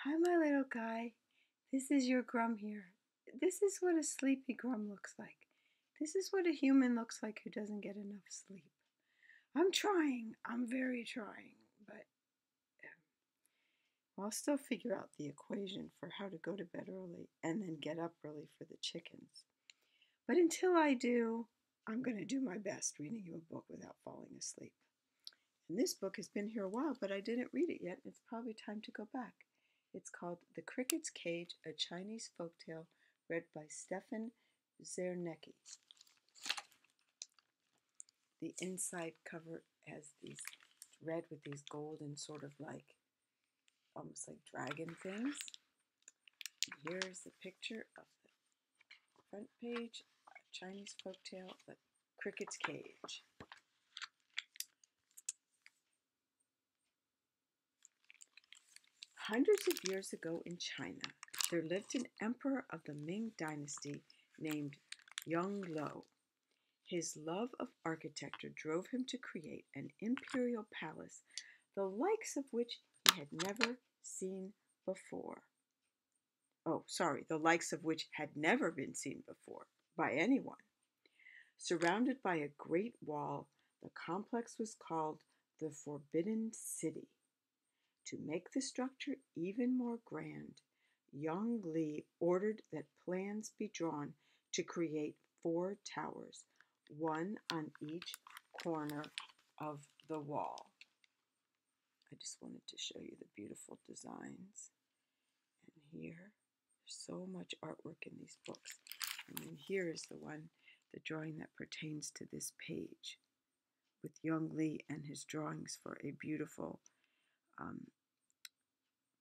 Hi, my little guy. This is your Grum here. This is what a sleepy Grum looks like. This is what a human looks like who doesn't get enough sleep. I'm trying. I'm very trying, but I'll still figure out the equation for how to go to bed early and then get up early for the chickens. But until I do, I'm going to do my best reading you a book without falling asleep. And this book has been here a while, but I didn't read it yet. It's probably time to go back. It's called The Cricket's Cage, a Chinese Folktale, read by Stefan Czernecki. The inside cover has these red with these golden sort of like, almost like dragon things. Here's the picture of the front page, a Chinese Folktale, The Cricket's Cage. Hundreds of years ago in China, there lived an emperor of the Ming dynasty named Yongle. His love of architecture drove him to create an imperial palace, the likes of which he had never seen before. The likes of which had never been seen before by anyone. Surrounded by a great wall, the complex was called the Forbidden City. To make the structure even more grand, Yongle ordered that plans be drawn to create 4 towers, one on each corner of the wall. I just wanted to show you the beautiful designs. And here, there's so much artwork in these books. And then here is the drawing that pertains to this page, with Yongle and his drawings for a beautiful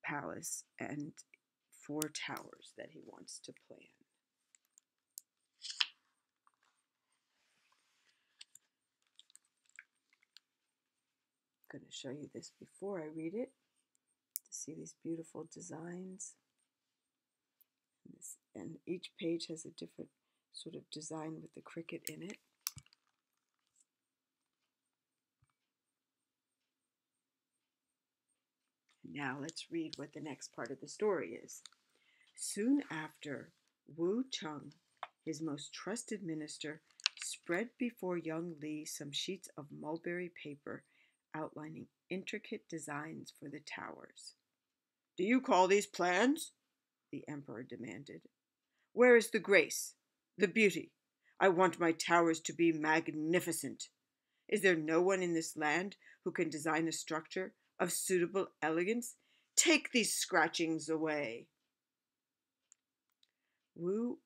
palace and 4 towers that he wants to plan. I'm going to show you this before I read it to see these beautiful designs. And each page has a different sort of design with the cricket in it. Now let's read what the next part of the story is. Soon after, Wu Cheng, his most trusted minister, spread before Yongle some sheets of mulberry paper outlining intricate designs for the towers. "Do you call these plans?" the emperor demanded. "Where is the grace, the beauty? I want my towers to be magnificent. Is there no one in this land who can design a structure of suitable elegance? Take these scratchings away." Wu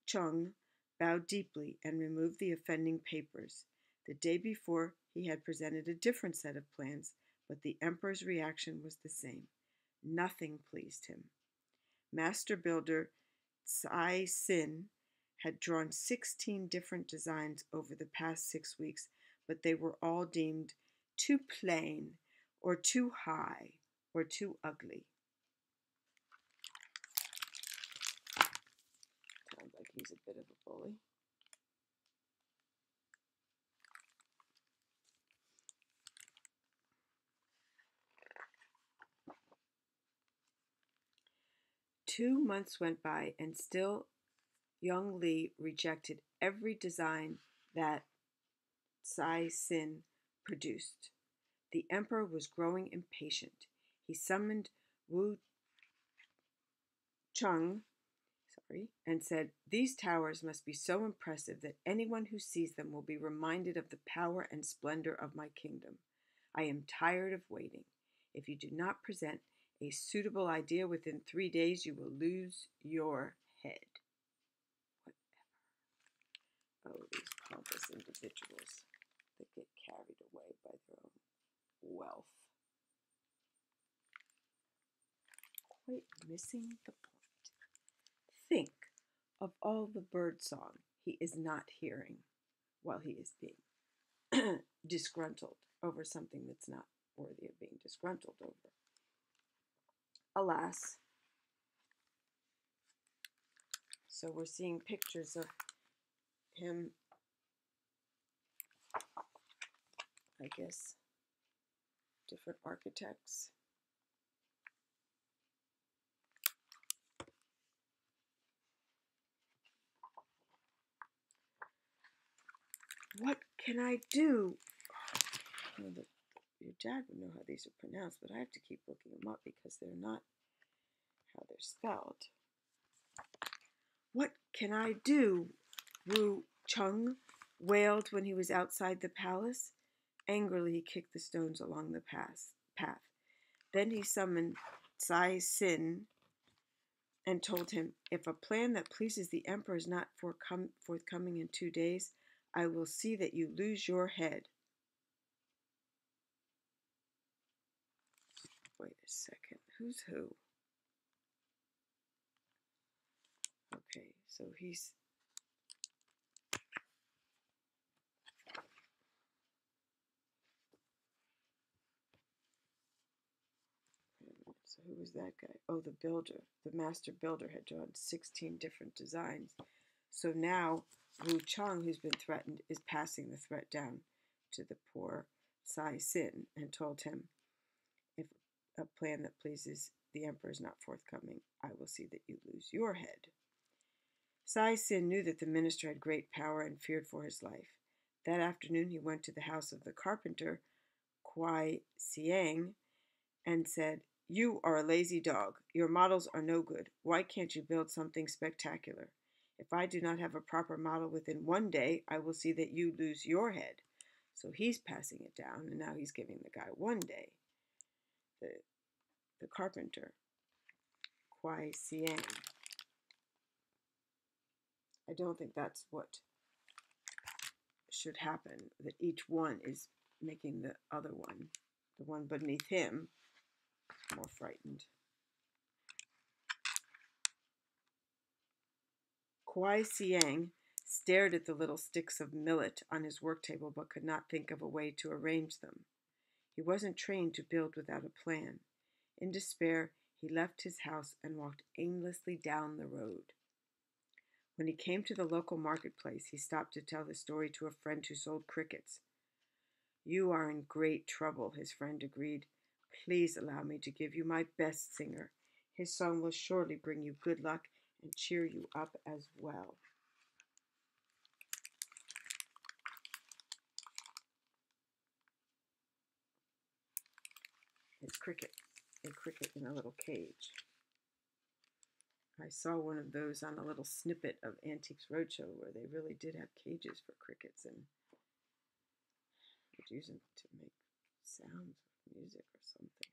Cheng bowed deeply and removed the offending papers. The day before, he had presented a different set of plans, but the emperor's reaction was the same. Nothing pleased him. Master builder Cai Xin had drawn 16 different designs over the past 6 weeks, but they were all deemed too plain, or too high, or too ugly. Sounds like he's a bit of a bully. Two months went by, and still Yongle rejected every design that Cai Xin produced. The emperor was growing impatient. He summoned Wu Cheng, and said, "These towers must be so impressive that anyone who sees them will be reminded of the power and splendor of my kingdom. I am tired of waiting. If you do not present a suitable idea within 3 days, you will lose your head." Whatever. Oh, these pompous individuals that get carried away by their own wealth. Quite missing the point. Think of all the birdsong he is not hearing while he is being disgruntled over something that's not worthy of being disgruntled over. Alas. So we're seeing pictures of him, I guess, different architects. What can I do? I know that your dad would know how these are pronounced, but I have to keep looking them up because they're not how they're spelled. What can I do? Wu Chung wailed when he was outside the palace. Angrily, he kicked the stones along the path. Then he summoned Tsai Sin and told him, "If a plan that pleases the emperor is not forthcoming in 2 days, I will see that you lose your head." Wait a second. Who's who? Okay, so he's... So who was that guy? Oh, the builder. The master builder had drawn 16 different designs. So now Wu Chang, who's been threatened, is passing the threat down to the poor Sai Sin and told him, "If a plan that pleases the emperor is not forthcoming, I will see that you lose your head." Sai Sin knew that the minister had great power and feared for his life. That afternoon he went to the house of the carpenter, Kuai Siang, and said, "You are a lazy dog. Your models are no good. Why can't you build something spectacular? If I do not have a proper model within 1 day, I will see that you lose your head." So he's passing it down, and now he's giving the guy 1 day. The carpenter, Kuai Siang. I don't think that's what should happen, that each one is making the other one, the one beneath him, more frightened. Kuai Siang stared at the little sticks of millet on his work table but could not think of a way to arrange them. He wasn't trained to build without a plan. In despair, he left his house and walked aimlessly down the road. When he came to the local marketplace, he stopped to tell the story to a friend who sold crickets. "You are in great trouble," his friend agreed. "Please allow me to give you my best singer. His song will surely bring you good luck and cheer you up as well." It's a cricket in a little cage. I saw one of those on a little snippet of Antiques Roadshow where they really did have cages for crickets and would use them to make sounds with music or something.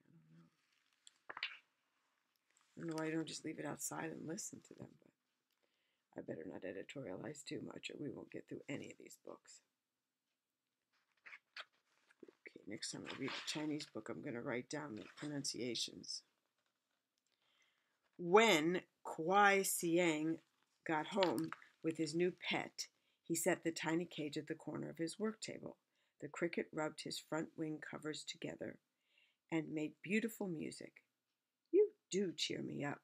I don't know why you don't just leave it outside and listen to them, but I better not editorialize too much or we won't get through any of these books. Okay, next time I read a Chinese book, I'm going to write down the pronunciations. When Kuai Siang got home with his new pet, he set the tiny cage at the corner of his work table. The cricket rubbed his front wing covers together and made beautiful music. "You do cheer me up,"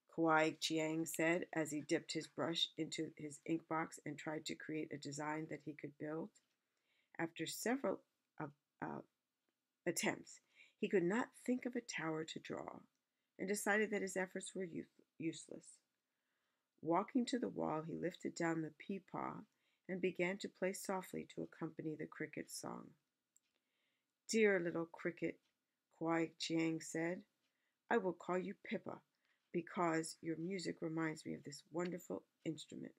Kuai Chiang said as he dipped his brush into his ink box and tried to create a design that he could build. After several attempts, he could not think of a tower to draw and decided that his efforts were useless. Walking to the wall, he lifted down the peepaw and began to play softly to accompany the cricket's song. "Dear little cricket," Kuai Chiang said, "I will call you Pippa because your music reminds me of this wonderful instrument,"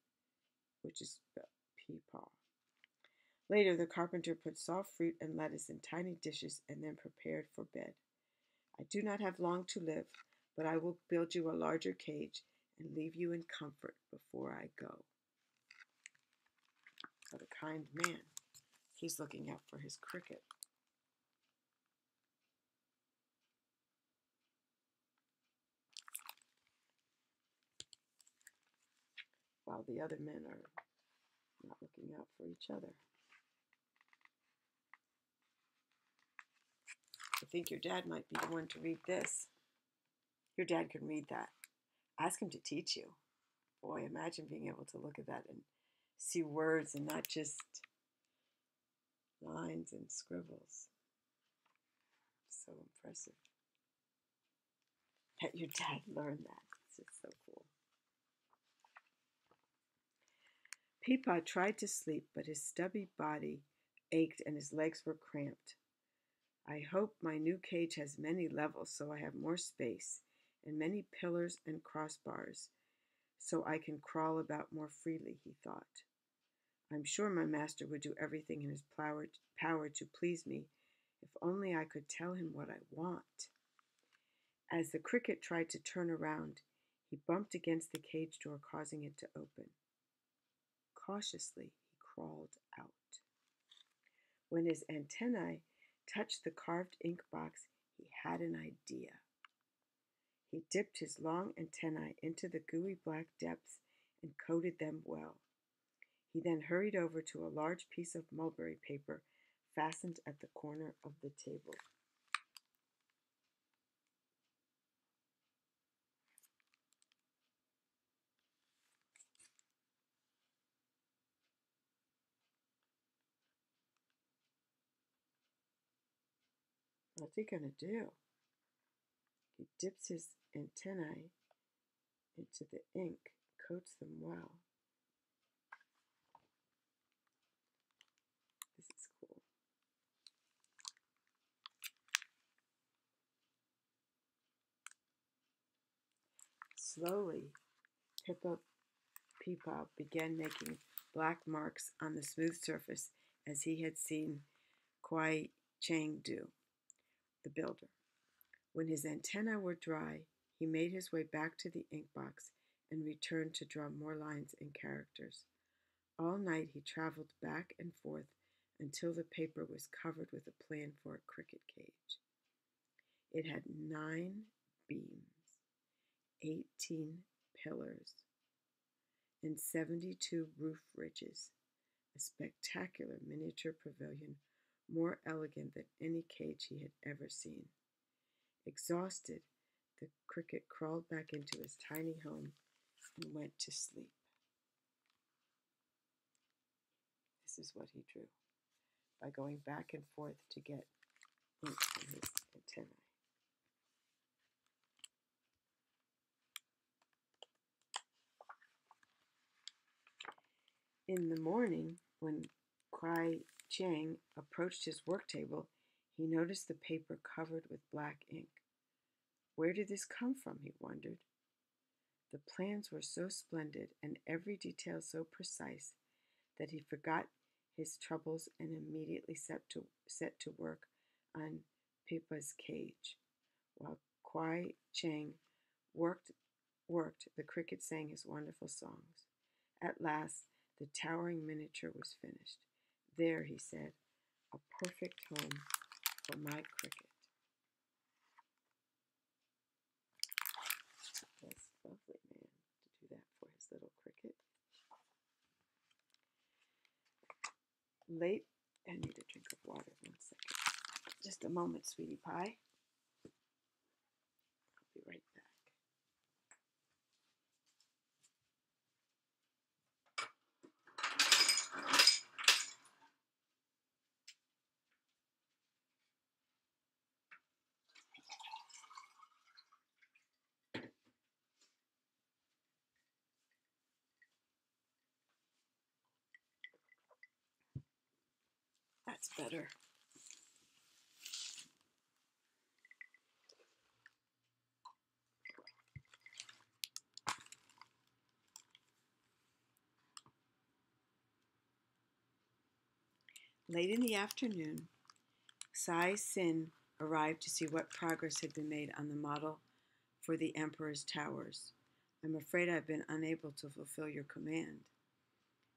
which is the peepaw. Later, the carpenter put soft fruit and lettuce in tiny dishes and then prepared for bed. "I do not have long to live, but I will build you a larger cage and leave you in comfort before I go." So the kind man, he's looking out for his cricket. While the other men are not looking out for each other. I think your dad might be the one to read this. Your dad can read that. Ask him to teach you. Boy, imagine being able to look at that and see words and not just lines and scribbles. So impressive. That your dad learned that. It's just so cool. Peepaw tried to sleep, but his stubby body ached and his legs were cramped. I hope my new cage has many levels so I have more space, and many pillars and crossbars so I can crawl about more freely, he thought. I'm sure my master would do everything in his power to please me, if only I could tell him what I want. As the cricket tried to turn around, he bumped against the cage door, causing it to open. Cautiously, he crawled out. When his antennae touched the carved ink box, he had an idea. He dipped his long antennae into the gooey black depths and coated them well. He then hurried over to a large piece of mulberry paper fastened at the corner of the table. What's he going to do? He dips his antennae into the ink, coats them well. This is cool. Slowly, Peepaw began making black marks on the smooth surface as he had seen Kwai Chang do, the builder. When his antennae were dry, he made his way back to the ink box and returned to draw more lines and characters. All night he traveled back and forth until the paper was covered with a plan for a cricket cage. It had 9 beams, 18 pillars, and 72 roof ridges, a spectacular miniature pavilion more elegant than any cage he had ever seen. Exhausted, the cricket crawled back into his tiny home and went to sleep. This is what he drew by going back and forth to get ink on his antennae. In the morning, when Kwai Chang approached his work table, he noticed the paper covered with black ink. Where did this come from, he wondered. The plans were so splendid and every detail so precise that he forgot his troubles and immediately set to work on Pippa's cage. While Kwai Chang worked, the cricket sang his wonderful songs. At last, the towering miniature was finished. There, he said, a perfect home for my cricket. That's lovely, man, to do that for his little cricket. Late, I need a drink of water. 1 second. Just a moment, sweetie pie. I'll be right back. That's better. Late in the afternoon, Sai Sin arrived to see what progress had been made on the model for the Emperor's towers. I'm afraid I've been unable to fulfill your command,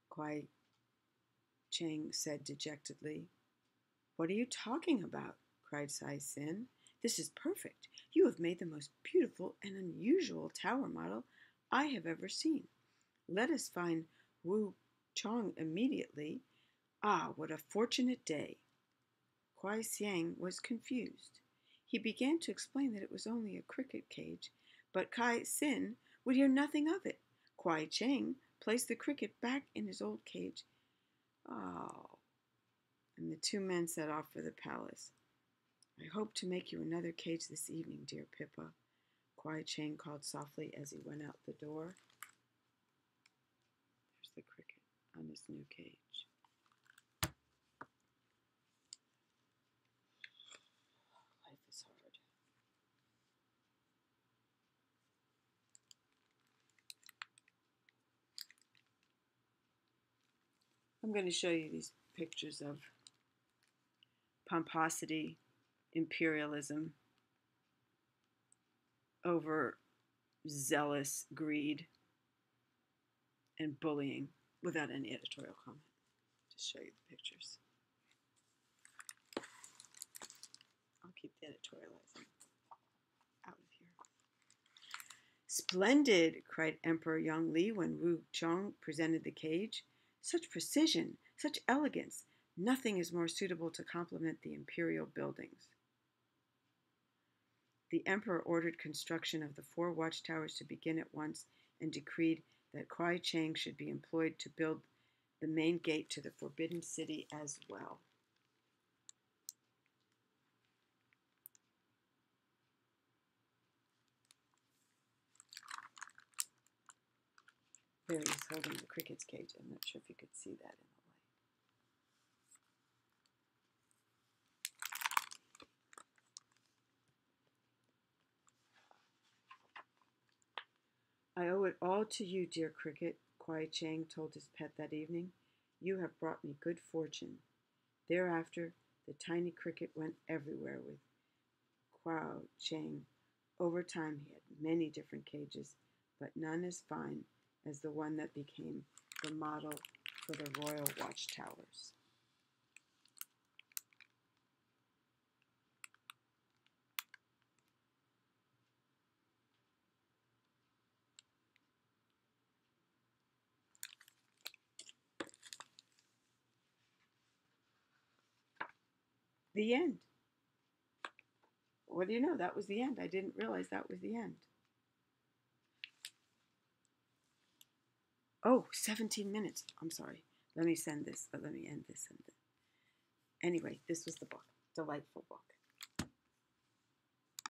Kwai Chang said dejectedly. What are you talking about? Cried Sai Sin. This is perfect. You have made the most beautiful and unusual tower model I have ever seen. Let us find Wu Chong immediately. Ah, what a fortunate day! Kwai Xiang was confused. He began to explain that it was only a cricket cage, but Kai Sin would hear nothing of it. Kwai Chang placed the cricket back in his old cage. Oh, and the 2 men set off for the palace. I hope to make you another cage this evening, dear Pippa, Kwai Chang called softly as he went out the door. There's the cricket. on his new cage. Life is hard. I'm going to show you these pictures of pomposity, imperialism, over zealous greed, and bullying without any editorial comment. Just show you the pictures. I'll keep the editorializing out of here. Splendid, cried Emperor Yongle when Wu Chong presented the cage. Such precision, such elegance. Nothing is more suitable to complement the imperial buildings. The emperor ordered construction of the 4 watchtowers to begin at once and decreed that Kuai Chang should be employed to build the main gate to the Forbidden City as well. There he is holding the cricket's cage. I'm not sure if you could see that in the light. I owe it all to you, dear cricket, Kuai Chang told his pet that evening. You have brought me good fortune. Thereafter, the tiny cricket went everywhere with Kuai Chang. Over time, he had many different cages, but none as fine as the one that became the model for the royal watchtowers. The end. What do you know? That was the end. I didn't realize that was the end. Oh, 17 minutes. I'm sorry. Let me end this. Anyway, this was the book. Delightful book.